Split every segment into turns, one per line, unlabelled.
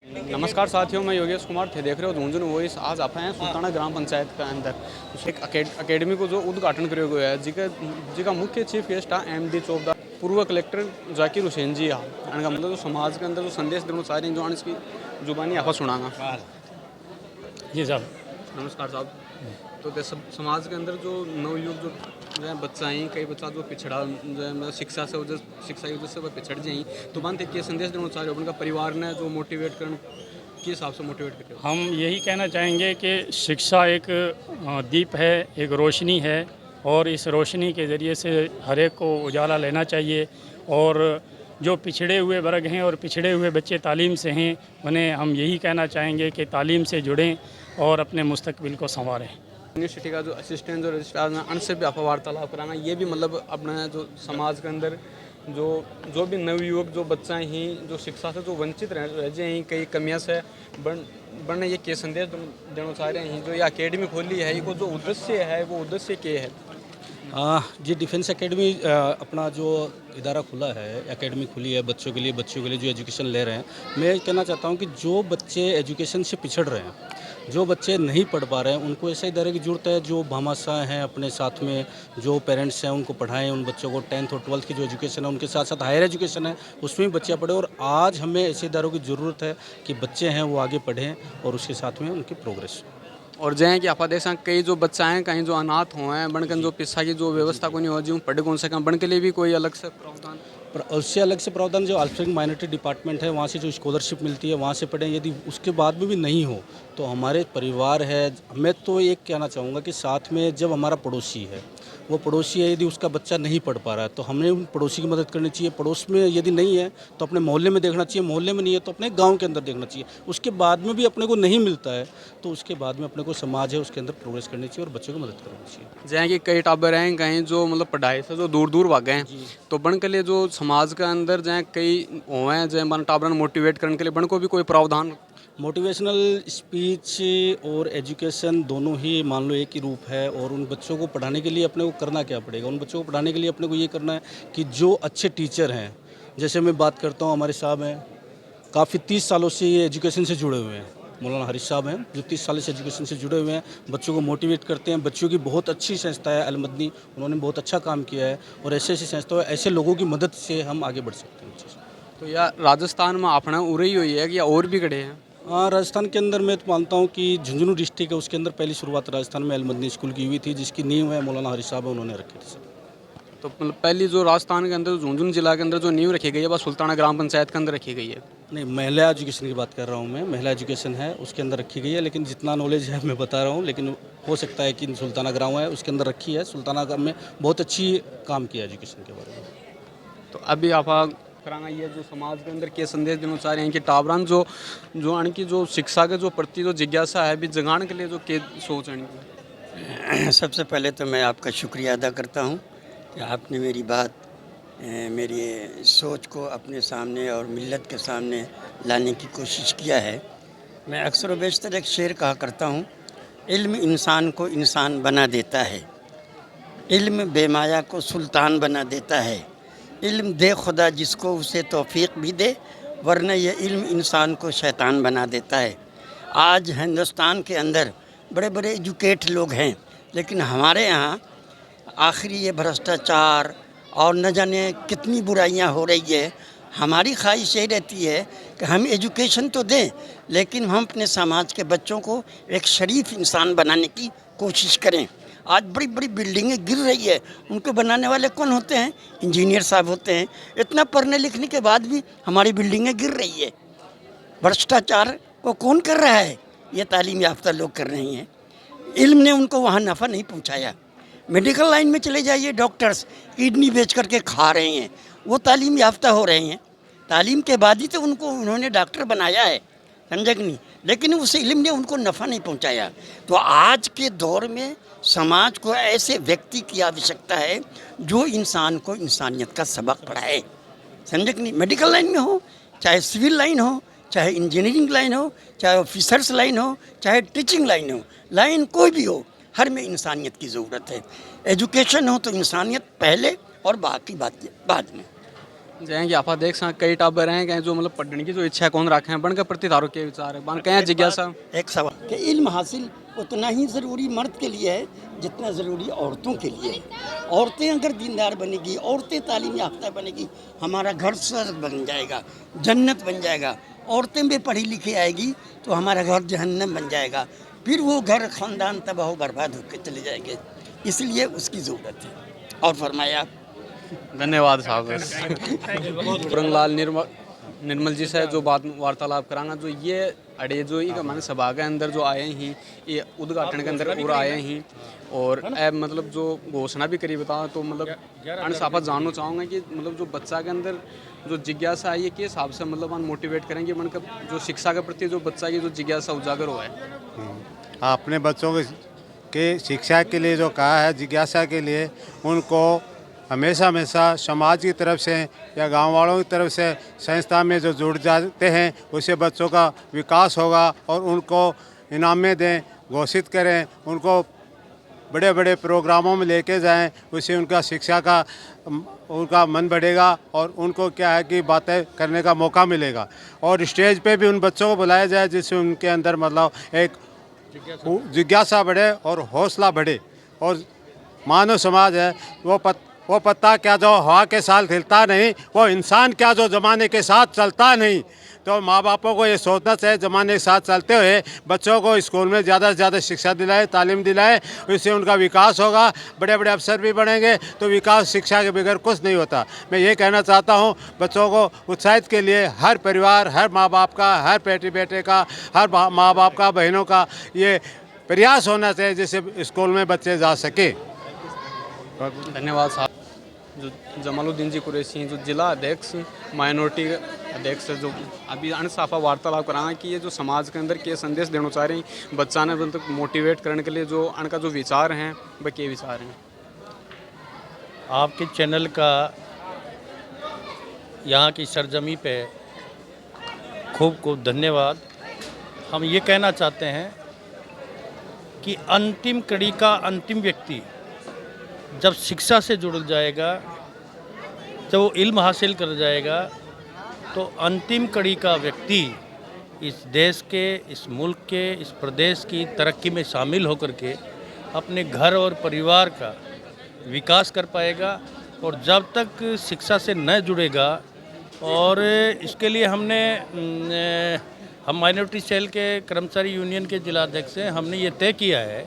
नमस्कार साथियों, मैं योगेश कुमार थे, देख रहे हो झुंझुनू वॉइस। आज आप हैं सुल्ताना ग्राम पंचायत के अंदर एक अकेडमी को जो उद्घाटन किया गया है, जिका मुख्य चीफ गेस्ट है MD चौबदार पूर्व कलेक्टर जाकिर हुसैन जी। का मतलब जो समाज के अंदर जो संदेश देना चाह रहे हैं, जो इसकी जुबानी आप सुनागा।
जी साहब।
नमस्कार साहब। तो समाज के अंदर जो नवयुग जो है बच्चा है, कई बच्चा जो पिछड़ा जो है मतलब शिक्षा की वजह से वह पिछड़ जाए, तो बात एक संदेश देना चाह रहे हो उनका परिवार ने जो मोटिवेट करने के हिसाब से मोटिवेट करते हो?
हम यही कहना चाहेंगे कि शिक्षा एक दीप है, एक रोशनी है, और इस रोशनी के ज़रिए से हर एक को उजाला लेना चाहिए। और जो पिछड़े हुए वर्ग हैं और पिछड़े हुए बच्चे तालीम से हैं, उन्हें हम यही कहना चाहेंगे कि तालीम से जुड़ें और अपने मुस्तकबिल को संवारें।
यूनिवर्सिटी का जो असिस्टेंट जो रजिस्ट्रार है, उनसे भी आप वार्तालाप कराना, ये भी मतलब अपना जो समाज के अंदर जो भी नवयुवक जो बच्चा ही जो शिक्षा से जो वंचित रह जाए हैं, कई कमियां से बढ़ने ये के संदेश देना चाह रहे हैं। जो ये अकेडमी खोली है, ये को जो उद्देश्य है वो उद्देश्य क्या है?
जी, डिफेंस एकेडमी अपना जो इदारा खुला है, एकेडमी खुली है बच्चों के लिए जो एजुकेशन ले रहे हैं। मैं कहना चाहता हूं कि जो बच्चे एजुकेशन से पिछड़ रहे हैं, जो बच्चे नहीं पढ़ पा रहे हैं, उनको ऐसे इदारे की ज़रूरत है जो भामाशाह हैं अपने साथ में, जो पेरेंट्स हैं उनको पढ़ाएं, उन बच्चों को 10th और 12th की जो एजुकेशन है उनके साथ साथ हायर एजुकेशन है उसमें भी बच्चे पढ़ें। और आज हमें ऐसे इदारों की ज़रूरत है कि बच्चे हैं वो आगे पढ़ें और उसके साथ में उनकी प्रोग्रेस।
और जैसे कि आप देख सकते कई जो बच्चा हैं कहीं जो अनाथ हुए हैं बनकर जो पिस्सा की जो व्यवस्था को नहीं हो जी पढ़े कौन से काम बन के लिए भी कोई अलग से प्रावधान?
उससे अलग से प्रावधान जो अल्पसंख्यक माइनॉरिटी डिपार्टमेंट है वहाँ से जो स्कॉलरशिप मिलती है वहाँ से पढ़ें। यदि उसके बाद में भी नहीं हो तो हमारे परिवार है, मैं तो ये कहना चाहूँगा कि साथ में जब हमारा पड़ोसी है, वो पड़ोसी है, यदि उसका बच्चा नहीं पढ़ पा रहा है तो हमने उन पड़ोसी की मदद करनी चाहिए। पड़ोस में यदि नहीं है तो अपने मोहल्ले में देखना चाहिए, मोहल्ले में नहीं है तो अपने गांव के अंदर देखना चाहिए। उसके बाद में भी अपने को नहीं मिलता है तो उसके बाद में अपने को समाज है उसके अंदर प्रोग्रेस करनी चाहिए और बच्चों को मदद करनी चाहिए।
जैसे कि कई टाबर हैं कहीं जो मतलब पढ़ाई से जो दूर दूर भागे हैं, तो बन के लिए जो समाज के अंदर जहाँ कई हुए हैं जैसे मन टाबर मोटिवेट करने के लिए बन को भी कोई प्रावधान?
मोटिवेशनल स्पीच और एजुकेशन दोनों ही मान लो एक ही रूप है। और उन बच्चों को पढ़ाने के लिए अपने को करना क्या पड़ेगा? उन बच्चों को पढ़ाने के लिए अपने को ये करना है कि जो अच्छे टीचर हैं, जैसे मैं बात करता हूँ हमारे साहब हैं, काफ़ी 30 सालों से ये एजुकेशन से जुड़े हुए हैं। मौलाना हारिस साहब हैं जो 30 साल से एजुकेशन से जुड़े हुए हैं, बच्चों को मोटिवेट करते हैं। बच्चों की बहुत अच्छी संस्था है अल-मदनी, उन्होंने बहुत अच्छा काम किया है। और ऐसे ऐसी संस्था ऐसे लोगों की मदद से हम आगे बढ़ सकते हैं।
तो या राजस्थान में अपना उड़ी हुई है कि या और भी खड़े हैं?
हाँ, राजस्थान के अंदर मैं तो मानता हूँ कि झुंझुनू डिस्ट्रिक्ट है उसके अंदर पहली शुरुआत राजस्थान में अल-मदनी स्कूल की हुई थी, जिसकी नींव है मौलाना हारिस साहब उन्होंने रखी थी।
तो मतलब पहली जो राजस्थान के अंदर झुंझुनू जिला के अंदर जो नींव रखी गई है बस सुल्ताना ग्राम पंचायत के अंदर रखी गई है?
नहीं, महिला एजुकेशन की बात कर रहा हूँ मैं। महिला एजुकेशन है उसके अंदर रखी गई है, लेकिन जितना नॉलेज है मैं बता रहा हूँ। लेकिन हो सकता है कि सुल्ताना ग्राम है उसके अंदर रखी है। सुल्ताना ग्राम में बहुत अच्छी काम किया एजुकेशन के बारे में।
तो अभी आप कराना ये जो समाज के अंदर के संदेश देना चाह रहे हैं कि टाबरान जो इनकी जो शिक्षा के जो प्रति जो जिज्ञासा है अभी जगाने के लिए जो के सोच है इनकी?
सबसे पहले तो मैं आपका शुक्रिया अदा करता हूँ कि आपने मेरी बात, मेरी सोच को अपने सामने और मिल्लत के सामने लाने की कोशिश किया है। मैं अक्सर व बेशतर एक शेर कहा करता हूँ, इल्म इंसान को इंसान बना देता है, इल्म बेमाया को सुल्तान बना देता है। इल्म दे खुदा जिसको उसे तौफीक भी दे, वरना ये इल्म इंसान को शैतान बना देता है। आज हिंदुस्तान के अंदर बड़े बड़े एजुकेट लोग हैं, लेकिन हमारे यहाँ आखिरी ये भ्रष्टाचार और न जाने कितनी बुराइयां हो रही है। हमारी ख्वाहिश यही रहती है कि हम एजुकेशन तो दें, लेकिन हम अपने समाज के बच्चों को एक शरीफ इंसान बनाने की कोशिश करें। आज बड़ी बड़ी बिल्डिंगें गिर रही है, उनको बनाने वाले कौन होते हैं? इंजीनियर साहब होते हैं। इतना पढ़ने लिखने के बाद भी हमारी बिल्डिंगें गिर रही है। भ्रष्टाचार को कौन कर रहा है? ये तालीम याफ्ता लोग कर रहे हैं। इल्म ने उनको वहाँ नफ़ा नहीं पहुँचाया। मेडिकल लाइन में चले जाइए, डॉक्टर्स किडनी बेच करके खा रहे हैं, वो तालीम याफ्ता हो रहे हैं। तालीम के बाद ही तो उन्होंने डॉक्टर बनाया है, समझे कि नहीं? लेकिन उस इल्म ने उनको नफ़ा नहीं पहुंचाया। तो आज के दौर में समाज को ऐसे व्यक्ति की आवश्यकता है जो इंसान को इंसानियत का सबक पढ़ाए, समझे कि नहीं? मेडिकल लाइन में हो, चाहे सिविल लाइन हो, चाहे इंजीनियरिंग लाइन हो, चाहे ऑफिसर्स लाइन हो, चाहे टीचिंग लाइन हो, लाइन कोई भी हो, हर में इंसानियत की ज़रूरत है। एजुकेशन हो तो इंसानियत पहले और बाकी बात बाद में।
जाएंगे आप देख सा कई टाबर हैं कहीं जो मतलब पढ़ने की जो इच्छा कौन रखे हैं बन के प्रति तारों के विचार है बन कहीं जिज्ञासा
एक सवाल कि इल्म हासिल उतना ही ज़रूरी मर्द के लिए है जितना ज़रूरी औरतों के लिए है। औरतें अगर दीनदार बनेगी, औरतें तालीम याफ्ता बनेगी, हमारा घर स्वर्ग बन जाएगा, जन्नत बन जाएगा। औरतें भी पढ़ी लिखी आएगी तो हमारा घर जहन्नम बन जाएगा, फिर वो घर ख़ानदान तबाह बर्बाद होकर चले जाएंगे। इसलिए उसकी ज़रूरत है। और फरमाया
धन्यवाद साहब रंगलाल निर्मल जी से जो बात वार्तालाप करांगा जो ये अड़े जो ये माने सभा के अंदर जो आए ही ये उद्घाटन के अंदर पूरा आए ही और मतलब जो घोषणा भी करी बता तो मतलब अनसाफा जानना चाहूँगा कि मतलब जो बच्चा के अंदर जो जिज्ञासा है ये किस हिसाब से मतलब मोटिवेट करेंगे मतलब जो शिक्षा के प्रति जो बच्चा की जो जिज्ञासा उजागर हुआ है।
अपने बच्चों के शिक्षा के लिए जो कहा है जिज्ञासा के लिए उनको हमेशा हमेशा समाज की तरफ से या गांव वालों की तरफ से संस्था में जो जुड़ जाते हैं उससे बच्चों का विकास होगा और उनको इनामें दें, घोषित करें, उनको बड़े बड़े प्रोग्रामों में लेके जाएं, उससे उनका शिक्षा का उनका मन बढ़ेगा और उनको क्या है कि बातें करने का मौका मिलेगा और स्टेज पे भी उन बच्चों को बुलाया जाए जिससे उनके अंदर मतलब एक जिज्ञासा बढ़े और हौसला बढ़े। और मानव समाज है वो पत्ता क्या जो हवा के साथ हिलता नहीं, वो इंसान क्या जो ज़माने के साथ चलता नहीं। तो माँ बापों को ये सोचना चाहिए ज़माने के साथ चलते हुए बच्चों को स्कूल में ज़्यादा से ज़्यादा शिक्षा दिलाए, तालीम दिलाए, उससे उनका विकास होगा, बड़े बड़े अफसर भी बनेंगे। तो विकास शिक्षा के बगैर कुछ नहीं होता। मैं ये कहना चाहता हूँ बच्चों को उत्साहित के लिए हर परिवार, हर माँ बाप का, हर बेटे का, हर माँ बाप का, बहनों का ये प्रयास होना चाहिए जिससे स्कूल में बच्चे जा सके।
धन्यवाद साहब। जो जमालुद्दीन जी कुरैशी जो जिला अध्यक्ष माइनॉरिटी अध्यक्ष जो अभी अनसाफा वार्तालाप कराना कि ये जो समाज के अंदर के संदेश देना चाह रहे हैं बच्चा ने मतलब मोटिवेट करने के लिए जो अनका जो विचार हैं वह के विचार हैं।
आपके चैनल का यहाँ की सरजमी पे खूब खूब धन्यवाद। हम ये कहना चाहते हैं कि अंतिम कड़ी का अंतिम व्यक्ति जब शिक्षा से जुड़ जाएगा, जब वो इल्म हासिल कर जाएगा, तो अंतिम कड़ी का व्यक्ति इस देश के, इस मुल्क के, इस प्रदेश की तरक्की में शामिल होकर के अपने घर और परिवार का विकास कर पाएगा। और जब तक शिक्षा से न जुड़ेगा, और इसके लिए हम माइनॉरिटी सेल के कर्मचारी यूनियन के जिलाध्यक्ष हैं, हमने ये तय किया है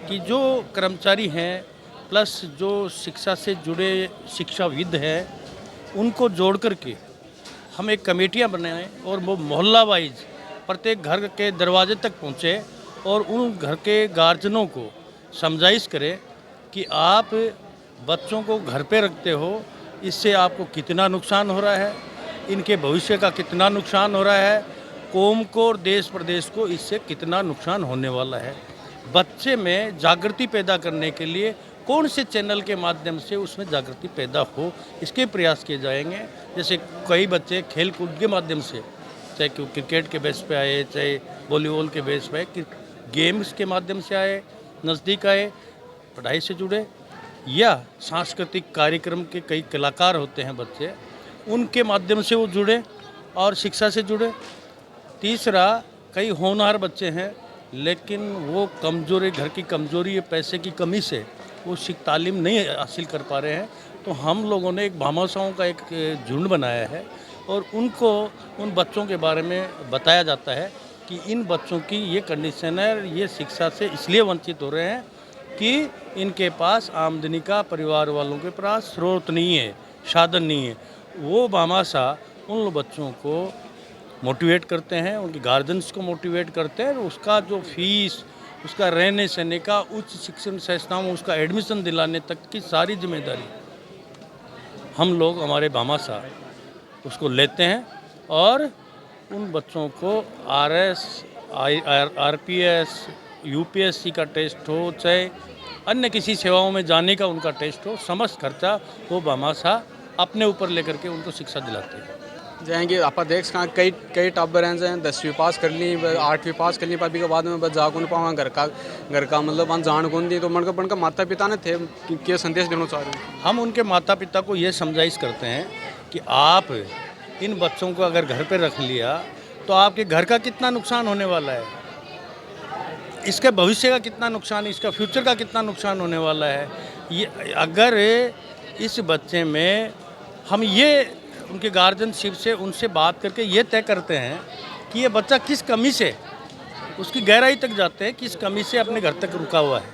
कि जो कर्मचारी हैं प्लस जो शिक्षा से जुड़े शिक्षाविद हैं उनको जोड़ करके हम एक कमेटियां बनाएं और वो मोहल्ला वाइज प्रत्येक घर के दरवाजे तक पहुँचे और उन घर के गार्जियनों को समझाइश करें कि आप बच्चों को घर पे रखते हो, इससे आपको कितना नुकसान हो रहा है, इनके भविष्य का कितना नुकसान हो रहा है, कौम को और देश प्रदेश को इससे कितना नुकसान होने वाला है। बच्चे में जागृति पैदा करने के लिए कौन से चैनल के माध्यम से उसमें जागृति पैदा हो, इसके प्रयास किए जाएंगे। जैसे कई बच्चे खेल कूद के माध्यम से, चाहे क्रिकेट के बेस पे आए, चाहे वॉलीबॉल के बेस पे आए, गेम्स के माध्यम से आए, नज़दीक आए, पढ़ाई से जुड़े, या सांस्कृतिक कार्यक्रम के कई कलाकार होते हैं बच्चे, उनके माध्यम से वो जुड़े और शिक्षा से जुड़े। तीसरा, कई होनहार बच्चे हैं लेकिन वो कमज़ोरी, घर की कमज़ोरी, पैसे की कमी से वो तालीम नहीं हासिल कर पा रहे हैं। तो हम लोगों ने एक भामाशाहों का एक झुंड बनाया है और उनको उन बच्चों के बारे में बताया जाता है कि इन बच्चों की ये कंडीशन है, ये शिक्षा से इसलिए वंचित हो रहे हैं कि इनके पास आमदनी का, परिवार वालों के पास स्रोत नहीं है, साधन नहीं है। वो भामाशाह उन बच्चों को मोटिवेट करते हैं, उनके गार्जियंस को मोटिवेट करते हैं, उसका जो फीस, उसका रहने सहने का, उच्च शिक्षण संस्थाओं में उसका एडमिशन दिलाने तक की सारी जिम्मेदारी हम लोग, हमारे भामाशाह उसको लेते हैं और उन बच्चों को RS, RPS, UPSC का टेस्ट हो, चाहे अन्य किसी सेवाओं में जाने का उनका टेस्ट हो, समस्त खर्चा वो भामाशाह अपने ऊपर लेकर के उनको शिक्षा दिलाते हैं।
जाएंगे आप देख कहाँ कई टाबर हैं जैसे 10वीं पास कर ली, 8वीं पास कर ली, पर अभी के बाद में बस जा कौन पावा घर का मतलब वहाँ जान कौन दी। तो मन का माता पिता ने थे क्या संदेश देना चाह रहे हैं?
हम उनके माता पिता को ये समझाइश करते हैं कि आप इन बच्चों को अगर घर पे रख लिया तो आपके घर का कितना नुकसान होने वाला है, इसके भविष्य का कितना नुकसान, इसका फ्यूचर का कितना नुकसान होने वाला है। ये अगर इस बच्चे में हम ये उनके गार्जियनशिप से उनसे बात करके ये तय करते हैं कि ये बच्चा किस कमी से, उसकी गहराई तक जाते हैं, किस कमी से अपने घर तक रुका हुआ है,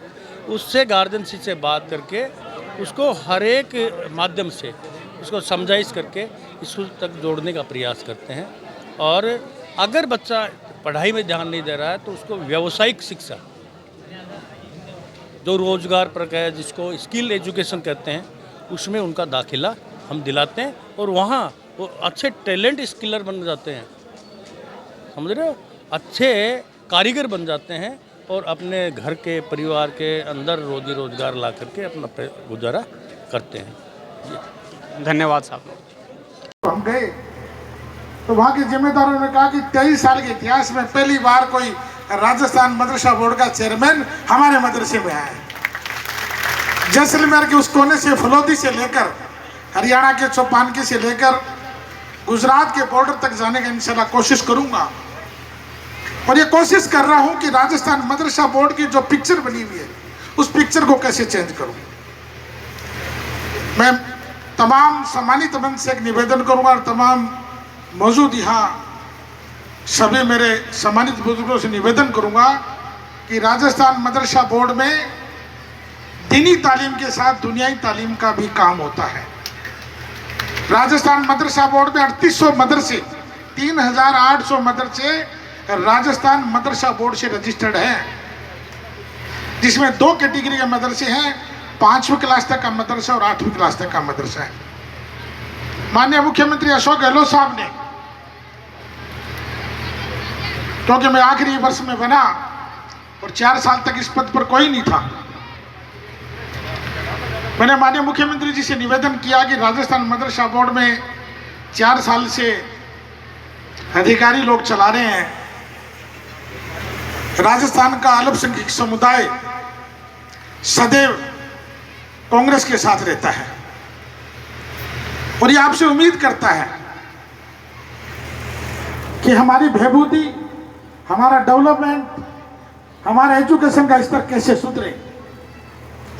उससे गार्जियनशिप से बात करके उसको हर एक माध्यम से उसको समझाइश करके स्कूल तक जोड़ने का प्रयास करते हैं। और अगर बच्चा पढ़ाई में ध्यान नहीं दे रहा है तो उसको व्यावसायिक शिक्षा, जो रोजगार पर है, जिसको स्किल एजुकेशन कहते हैं, उसमें उनका दाखिला हम दिलाते हैं और वहाँ वो अच्छे टैलेंट स्किलर बन जाते हैं, समझ रहे हो, अच्छे कारीगर बन जाते हैं और अपने घर के परिवार के अंदर रोजी रोजगार ला करके अपना गुजारा करते हैं।
धन्यवाद साहब।
हम गए तो वहाँ के जिम्मेदारों ने कहा कि 23 साल के इतिहास में पहली बार कोई राजस्थान मदरसा बोर्ड का चेयरमैन हमारे मदरसे में आया है। जैसलमेर के उस कोने से, फलोदी से लेकर हरियाणा के चौपानकी से लेकर गुजरात के बॉर्डर तक जाने का इंशाल्लाह कोशिश करूंगा। और ये कोशिश कर रहा हूं कि राजस्थान मदरसा बोर्ड की जो पिक्चर बनी हुई है उस पिक्चर को कैसे चेंज करूं। मैं तमाम सम्मानित मंच से एक निवेदन करूंगा और तमाम मौजूद यहाँ सभी मेरे सम्मानित बुजुर्गों से निवेदन करूंगा कि राजस्थान मदरसा बोर्ड में दीनी तालीम के साथ दुनियाई तालीम का भी काम होता है। राजस्थान मदरसा बोर्ड में 3800 मदरसे, 3800 मदरसे राजस्थान मदरसा बोर्ड से रजिस्टर्ड हैं, जिसमें 2 कैटेगरी के मदरसे हैं, 5वीं क्लास तक का मदरसा और 8वीं क्लास तक का मदरसा है। माननीय मुख्यमंत्री अशोक गहलोत साहब ने, क्योंकि मैं आखिरी वर्ष में बना और 4 साल तक इस पद पर कोई नहीं था, मैंने माननीय मुख्यमंत्री जी से निवेदन किया कि राजस्थान मदरसा बोर्ड में 4 साल से अधिकारी लोग चला रहे हैं। राजस्थान का अल्पसंख्यक समुदाय सदैव कांग्रेस के साथ रहता है और ये आपसे उम्मीद करता है कि हमारी बहबूदी, हमारा डेवलपमेंट, हमारा एजुकेशन का स्तर कैसे सुधरे।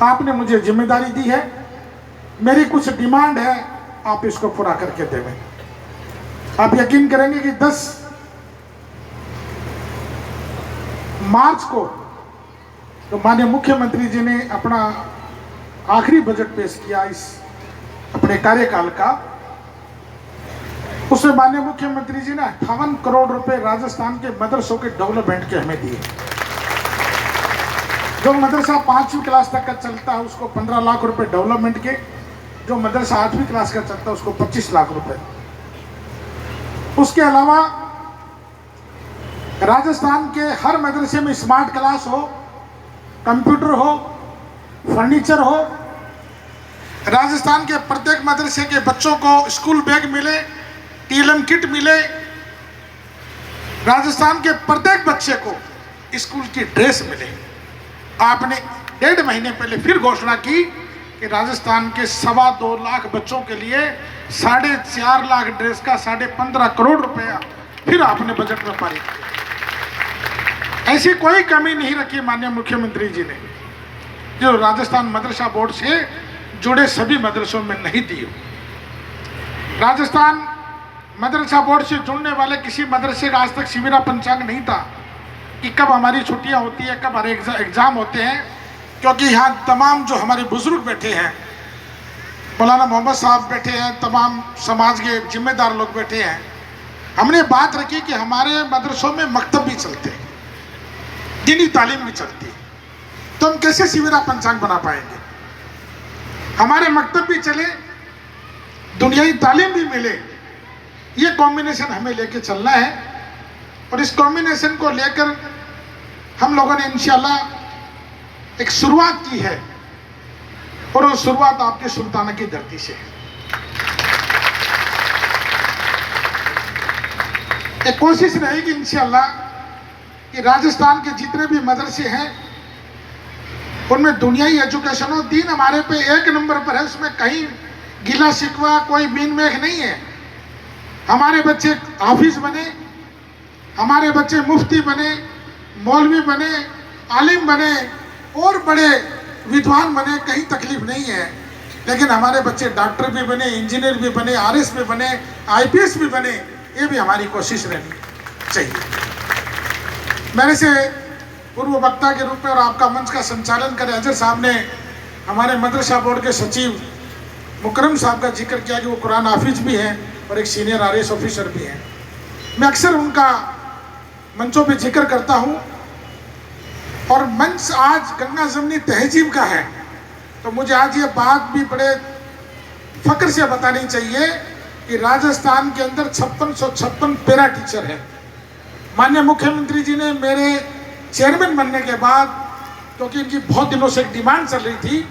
आपने मुझे जिम्मेदारी दी है, मेरी कुछ डिमांड है, आप इसको पूरा करके देवें। आप यकीन करेंगे कि 10 मार्च को तो माननीय मुख्यमंत्री जी ने अपना आखिरी बजट पेश किया इस अपने कार्यकाल का। उसमें माननीय मुख्यमंत्री जी ने 58 करोड़ रुपए राजस्थान के मदरसों के डेवलपमेंट के हमें दिए। जो मदरसा 5वीं क्लास तक का चलता है उसको 15 लाख रुपए डेवलपमेंट के, जो मदरसा 8वीं क्लास का चलता है उसको 25 लाख रुपए। उसके अलावा राजस्थान के हर मदरसे में स्मार्ट क्लास हो, कंप्यूटर हो, फर्नीचर हो। राजस्थान के प्रत्येक मदरसे के बच्चों को स्कूल बैग मिले, टीएलएम किट मिले। राजस्थान के प्रत्येक बच्चे को स्कूल की ड्रेस मिले। आपने 1.5 महीने पहले फिर घोषणा की कि राजस्थान के 2.25 लाख बच्चों के लिए 4.5 लाख ड्रेस का 15.5 करोड़ रुपया फिर आपने बजट में पारित किया। ऐसी कोई कमी नहीं रखी माननीय मुख्यमंत्री जी ने जो राजस्थान मदरसा बोर्ड से जुड़े सभी मदरसों में नहीं दी हो। राजस्थान मदरसा बोर्ड से जुड़ने वाले किसी मदरसे का आज तक शिविरा पंचांग नहीं था कि कब हमारी छुट्टियां होती है, कब हमारे एग्ज़ाम होते हैं, क्योंकि यहाँ तमाम जो हमारे बुजुर्ग बैठे हैं, मौलाना मोहम्मद साहब बैठे हैं, तमाम समाज के जिम्मेदार लोग बैठे हैं। हमने बात रखी कि हमारे मदरसों में मकतब भी चलते हैं, दीनी तालीम भी चलती है, तो हम कैसे शिविरा पंचांग बना पाएंगे। हमारे मकतब भी चले, दुनियाई तालीम भी मिले, ये कॉम्बिनेशन हमें लेके चलना है। और इस कॉम्बिनेशन को लेकर हम लोगों ने इंशाल्लाह एक शुरुआत की है और वो शुरुआत आपके सुल्ताना की धरती से है। एक कोशिश रहेगी इंशाल्लाह कि राजस्थान के जितने भी मदरसे हैं उनमें दुनियाई एजुकेशन हो। दीन हमारे पे 1 नंबर पर है, उसमें कहीं गिला शिकवा, कोई मीन मेख नहीं है। हमारे बच्चे हाफिज बने, हमारे बच्चे मुफ्ती बने, मौलवी बने, आलिम बने और बड़े विद्वान बने, कहीं तकलीफ नहीं है। लेकिन हमारे बच्चे डॉक्टर भी बने, इंजीनियर भी बने, आरएस भी बने, आईपीएस भी बने, ये भी हमारी कोशिश रहनी चाहिए। मेरे से पूर्व वक्ता के रूप में और आपका मंच का संचालन करे अजहर साहब ने हमारे मदरसा बोर्ड के सचिव मुकरम साहब का जिक्र किया कि वो कुरान हाफिज भी हैं और एक सीनियर आरएस ऑफिसर भी हैं। मैं अक्सर उनका मंचों पे जिक्र करता हूँ और मंच आज गंगा जमनी तहजीब का है, तो मुझे आज ये बात भी बड़े फक्र से बतानी चाहिए कि राजस्थान के अंदर 5656 पैरा टीचर हैं। माननीय मुख्यमंत्री जी ने मेरे चेयरमैन बनने के बाद, क्योंकि इनकी बहुत दिनों से एक डिमांड चल रही थी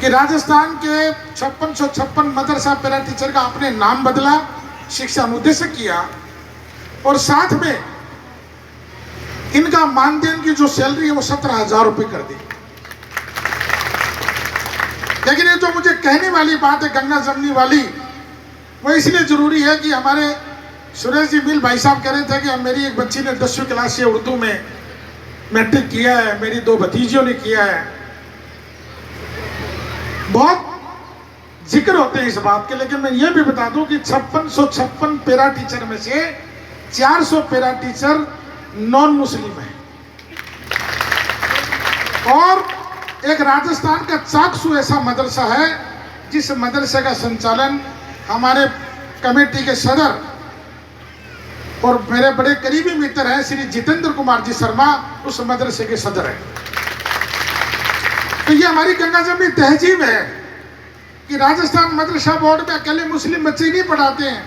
कि राजस्थान के 5656 मदरसा पैरा टीचर का आपने नाम बदला, शिक्षा अनुदेशक किया और साथ में इनका मानदेन की जो सैलरी है वो 17,000 रुपये कर दी। लेकिन ये जो मुझे कहने वाली बात है गंगा जमनी वाली, वो इसलिए जरूरी है कि हमारे सुरेश जी मिल भाई साहब कह रहे थे कि मेरी एक बच्ची ने 10वीं क्लास से उर्दू में मैट्रिक किया है, मेरी 2 भतीजियों ने किया है। बहुत जिक्र होते हैं इस बात के, लेकिन मैं ये भी बता दूं कि 5656 पैरा टीचर में से 400 पैरा टीचर नॉन मुस्लिम है और एक राजस्थान का चाकसू ऐसा मदरसा है जिस मदरसे का संचालन हमारे कमेटी के सदर और मेरे बड़े करीबी मित्र हैं श्री जितेंद्र कुमार जी शर्मा, उस मदरसे के सदर हैं। तो ये हमारी गंगा जमनी तहजीब है कि राजस्थान मदरसा बोर्ड में अकेले मुस्लिम बच्चे नहीं पढ़ाते हैं,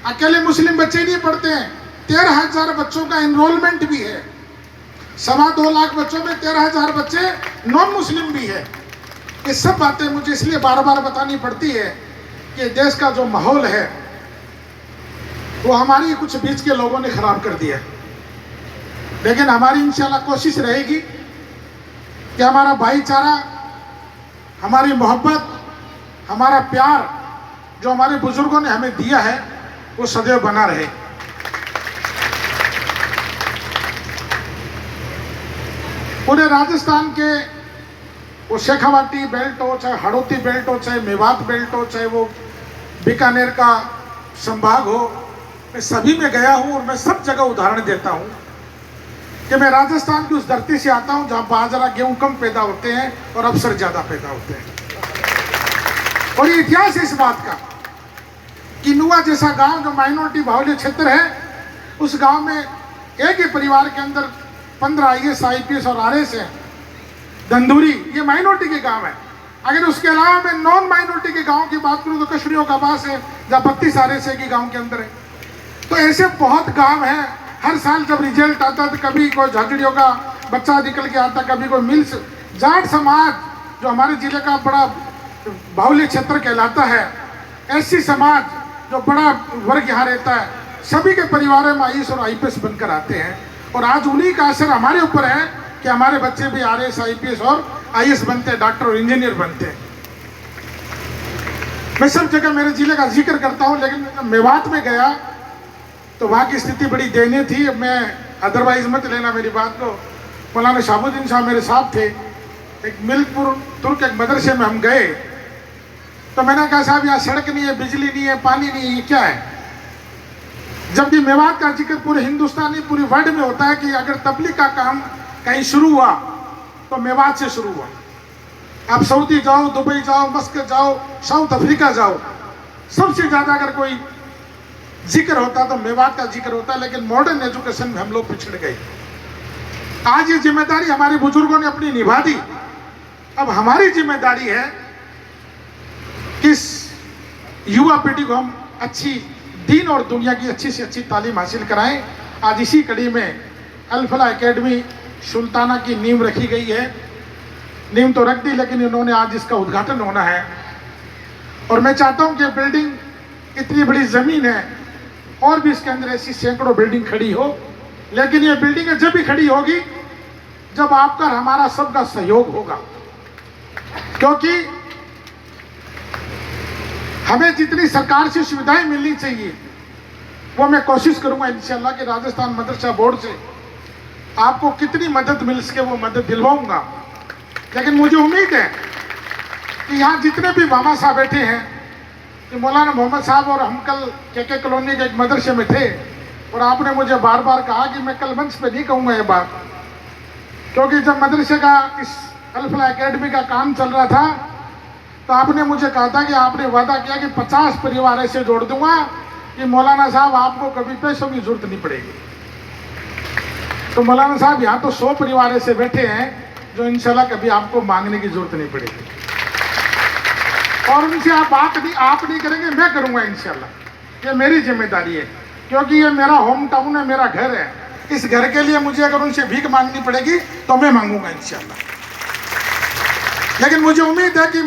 अकेले मुस्लिम बच्चे नहीं पढ़ते हैं, 13,000 बच्चों का एनरोलमेंट भी है। 2.25 लाख बच्चों में 13,000 बच्चे नॉन मुस्लिम भी है। ये सब बातें मुझे इसलिए बार बार बतानी पड़ती है कि देश का जो माहौल है वो हमारी कुछ बीच के लोगों ने खराब कर दिया। लेकिन हमारी इंशाल्लाह कोशिश रहेगी कि हमारा भाईचारा, हमारी मोहब्बत, हमारा प्यार जो हमारे बुजुर्गों ने हमें दिया है वो सदैव बना रहे। पूरे राजस्थान के वो शेखावाटी बेल्ट हो, चाहे हड़ौती बेल्ट हो, चाहे मेवात बेल्ट हो, चाहे वो बीकानेर का संभाग हो, मैं सभी में गया हूँ और मैं सब जगह उदाहरण देता हूँ कि मैं राजस्थान की उस धरती से आता हूँ जहाँ बाजरा गेहूँ कम पैदा होते हैं और अवसर ज़्यादा पैदा होते हैं। और ये इतिहास है इस बात का कि नुआ जैसा गांव जो माइनॉरिटी बाहुल्य क्षेत्र है, उस गांव में एक ही परिवार के अंदर 15 IAS IPS और RS हैं। धंधुरी ये माइनॉरिटी के गांव है। अगर उसके अलावा मैं नॉन माइनॉरिटी के गांव की बात करूं तो कश्मीरियों का पास है जहाँ 32 RS के गांव के अंदर है। तो ऐसे बहुत गांव हैं। हर साल जब रिजल्ट आता तो कभी कोई झाझड़ियों का बच्चा निकल के आता, कभी कोई मिल्स। जाट समाज जो हमारे जिले का बड़ा बाहुल्य क्षेत्र कहलाता है, ऐसी समाज जो बड़ा वर्ग यहाँ रहता है, सभी के परिवारों में IAS और IPS बनकर आते हैं। और आज उन्हीं का असर हमारे ऊपर है कि हमारे बच्चे भी RS IPS और IAS बनते हैं, डॉक्टर और इंजीनियर बनते हैं। मैं सब जगह मेरे जिले का जिक्र करता हूँ, लेकिन मेवात में गया तो वहाँ की स्थिति बड़ी दयनीय थी। मैं अदरवाइज मत लेना मेरी बात को। मौलाना शाहबुद्दीन साहब मेरे साथ थे। एक मिल्कपुर तुर्क एक मदरसे में हम गए तो मैंने कहा साहब यहाँ सड़क नहीं है, बिजली नहीं है, पानी नहीं है, ये क्या है? जब भी मेवात का जिक्र पूरे हिंदुस्तान नहीं पूरी वर्ल्ड में होता है कि अगर तबलीग का काम कहीं शुरू हुआ तो मेवात से शुरू हुआ। आप सऊदी जाओ, दुबई जाओ, मस्कत जाओ, साउथ अफ्रीका जाओ, सबसे ज़्यादा अगर कोई जिक्र होता तो मेवात का जिक्र होता। लेकिन मॉडर्न एजुकेशन में हम लोग पिछड़ गए। आज ये जिम्मेदारी हमारे बुजुर्गों ने अपनी निभा दी। अब हमारी जिम्मेदारी है कि इस युवा पीढ़ी को हम अच्छी दीन और दुनिया की अच्छी से अच्छी तालीम हासिल कराएं। आज इसी कड़ी में अल-फलाह एकेडमी सुल्ताना की नींव रखी गई है। नींव तो रख दी, लेकिन इन्होंने आज इसका उद्घाटन होना है। और मैं चाहता हूं कि बिल्डिंग इतनी बड़ी ज़मीन है और भी इसके अंदर ऐसी सैकड़ों बिल्डिंग खड़ी हो, लेकिन ये बिल्डिंग जब भी खड़ी होगी जब आपका और हमारा सबका सहयोग होगा। क्योंकि हमें जितनी सरकार से सुविधाएं मिलनी चाहिए वो मैं कोशिश करूंगा इंशाल्लाह कि राजस्थान मदरसा बोर्ड से आपको कितनी मदद मिल सके वो मदद दिलवाऊंगा। लेकिन मुझे उम्मीद है कि यहाँ जितने भी मामा साहब बैठे हैं कि मौलाना मोहम्मद साहब और हम कल के कॉलोनी के एक मदरसे में थे और आपने मुझे बार बार कहा कि मैं कल मंच पे नहीं कहूँगा ये बात, क्योंकि जब मदरसे का इस अल्फला एकेडमी का काम चल रहा था तो आपने मुझे कहा था कि आपने वादा किया कि 50 परिवार ऐसे जोड़ दूंगा कि मौलाना साहब आपको कभी पैसों की जरूरत नहीं पड़ेगी। तो मौलाना साहब यहाँ तो 100 परिवार ऐसे बैठे हैं जो इंशाल्लाह कभी आपको मांगने की जरूरत नहीं पड़ेगी और उनसे आप नहीं करेंगे, मैं करूँगा इंशाल्लाह। ये मेरी जिम्मेदारी है क्योंकि ये मेरा होम टाउन है, मेरा घर है। इस घर के लिए मुझे अगर उनसे भीख मांगनी पड़ेगी तो मैं मांगूंगा इंशाल्लाह। लेकिन मुझे उम्मीद है कि